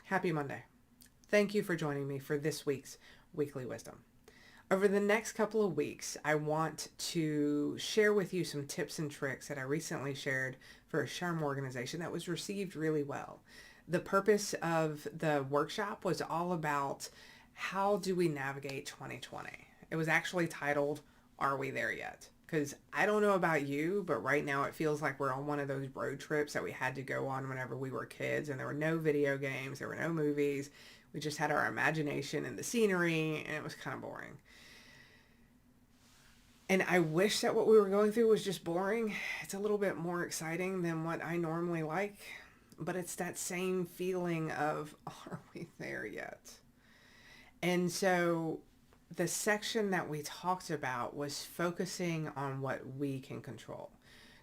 Happy Monday. Thank you for joining me for this week's Weekly Wisdom. Over the next couple of weeks, I want to share with you some tips and tricks that I recently shared for a SHRM organization that was received really well. The purpose of the workshop was all about how do we navigate 2020. It was actually titled, Are We There Yet? Because I don't know about you, but right now it feels like we're on one of those road trips that we had to go on whenever we were kids, and there were no video games, there were no movies. We just had our imagination and the scenery, and it was kind of boring. And I wish that what we were going through was just boring. It's a little bit more exciting than what I normally like, but it's that same feeling of, are we there yet? And so the section that we talked about was focusing on what we can control.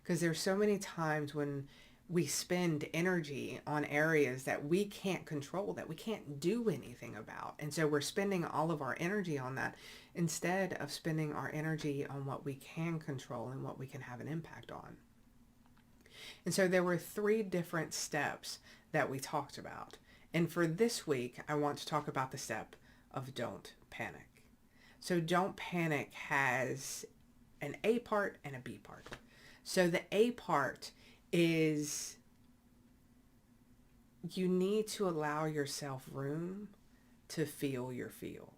Because there's so many times when we spend energy on areas that we can't control, that we can't do anything about. And so we're spending all of our energy on that instead of spending our energy on what we can control and what we can have an impact on. And so there were 3 different steps that we talked about. And for this week, I want to talk about the step of don't panic. So don't panic has an A part and a B part. So the A part is you need to allow yourself room to feel your feels.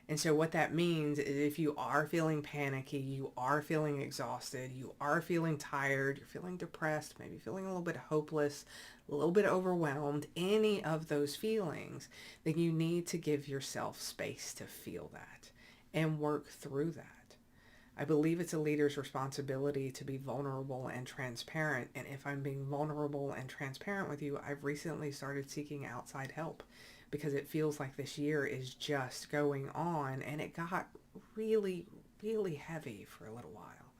And so what that means is if you are feeling panicky, you are feeling exhausted, you are feeling tired, you're feeling depressed, maybe feeling a little bit hopeless, a little bit overwhelmed, any of those feelings, then you need to give yourself space to feel that and work through that. I believe it's a leader's responsibility to be vulnerable and transparent. And if I'm being vulnerable and transparent with you, I've recently started seeking outside help because it feels like this year is just going on and it got really, really heavy for a little while.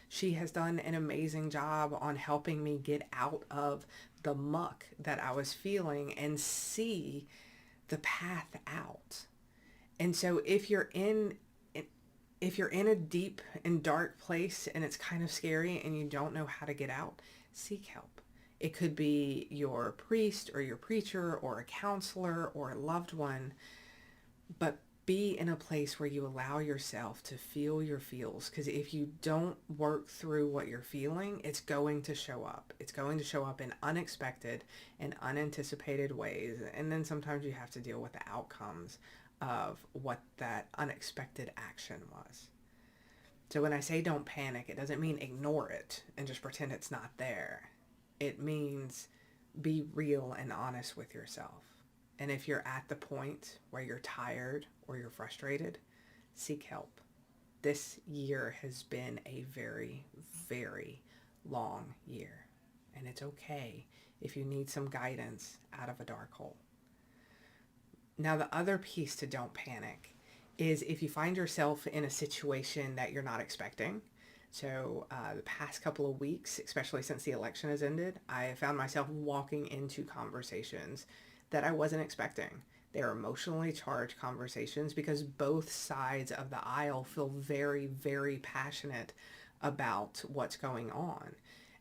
She has done an amazing job on helping me get out of the muck that I was feeling and see the path out. And so if you're in a deep and dark place and it's kind of scary and you don't know how to get out, seek help. It could be your priest or your preacher or a counselor or a loved one, but be in a place where you allow yourself to feel your feels, because if you don't work through what you're feeling, it's going to show up. It's going to show up in unexpected and unanticipated ways, and then sometimes you have to deal with the outcomes of what that unexpected action was. So when I say don't panic, it doesn't mean ignore it and just pretend it's not there. It means be real and honest with yourself. And if you're at the point where you're tired or you're frustrated, seek help. This year has been a very, very long year. And it's okay if you need some guidance out of a dark hole. Now, the other piece to don't panic is if you find yourself in a situation that you're not expecting. So the past couple of weeks, especially since the election has ended, I found myself walking into conversations that I wasn't expecting. They're emotionally charged conversations because both sides of the aisle feel very, very passionate about what's going on.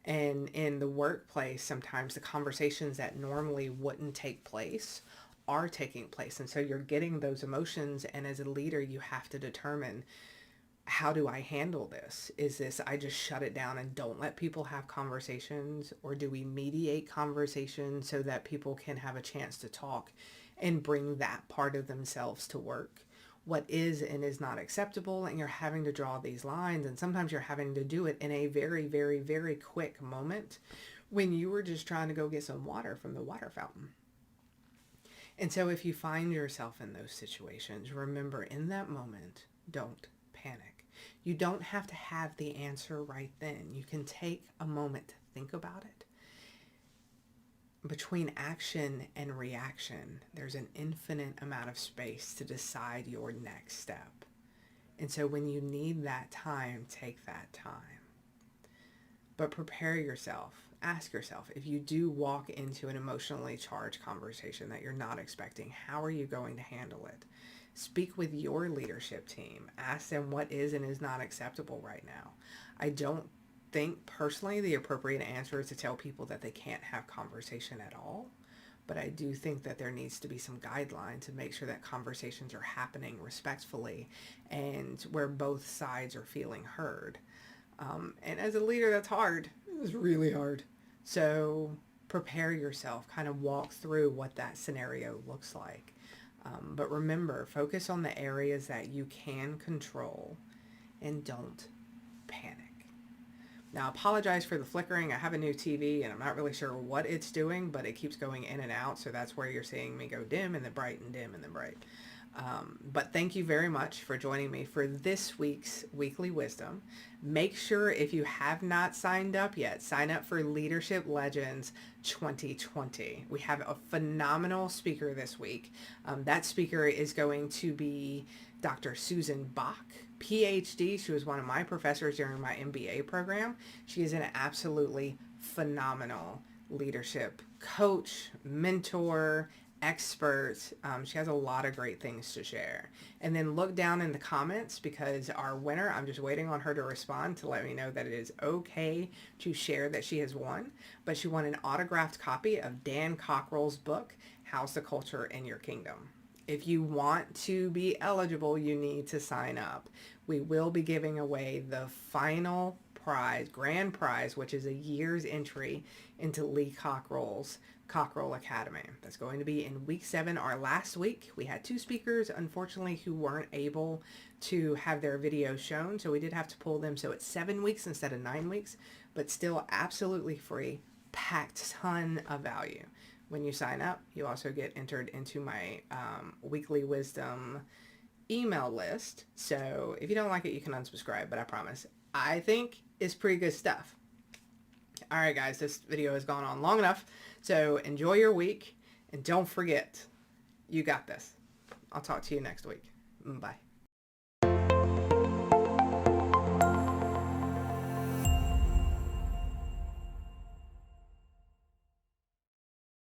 And in the workplace, sometimes the conversations that normally wouldn't take place are taking place. And so you're getting those emotions. And as a leader, you have to determine, how do I handle this? Is this, I just shut it down and don't let people have conversations? Or do we mediate conversations so that people can have a chance to talk and bring that part of themselves to work? What is and is not acceptable, and you're having to draw these lines, and sometimes you're having to do it in a very, very, very quick moment when you were just trying to go get some water from the water fountain. And so if you find yourself in those situations, remember, in that moment, don't panic. You don't have to have the answer right then. You can take a moment to think about it. Between action and reaction, there's an infinite amount of space to decide your next step. And so when you need that time, take that time. But prepare yourself. Ask yourself, if you do walk into an emotionally charged conversation that you're not expecting, how are you going to handle it? Speak with your leadership team. Ask them what is and is not acceptable right now. I don't think personally the appropriate answer is to tell people that they can't have conversation at all. But I do think that there needs to be some guideline to make sure that conversations are happening respectfully and where both sides are feeling heard. And as a leader, that's hard. It's really hard. So prepare yourself, kind of walk through what that scenario looks like. But remember, focus on the areas that you can control and don't panic. Now, I apologize for the flickering. I have a new TV and I'm not really sure what it's doing, but it keeps going in and out. So that's where you're seeing me go dim and then bright and dim and then bright. But thank you very much for joining me for this week's Weekly Wisdom. Make sure if you have not signed up yet, sign up for Leadership Legends 2020. We have a phenomenal speaker this week. That speaker is going to be Dr. Susan Bach, PhD. She was one of my professors during my MBA program. She is an absolutely phenomenal leadership coach, mentor, expert. She has a lot of great things to share. And then look down in the comments because our winner, I'm just waiting on her to respond to let me know that it is okay to share that she has won. But she won an autographed copy of Dan Cockrell's book, How's the Culture in Your Kingdom? If you want to be eligible, you need to sign up. We will be giving away the final prize, grand prize, which is a year's entry into Lee Cockrell's Cockrell Academy. That's going to be in week 7, our last week. We had 2 speakers, unfortunately, who weren't able to have their videos shown, so we did have to pull them. So it's 7 weeks instead of 9 weeks, but still absolutely free, packed ton of value. When you sign up, you also get entered into my Weekly Wisdom email list. So if you don't like it, you can unsubscribe, but I promise, I think it's pretty good stuff. All right, guys, this video has gone on long enough. So enjoy your week and don't forget, you got this. I'll talk to you next week. Bye.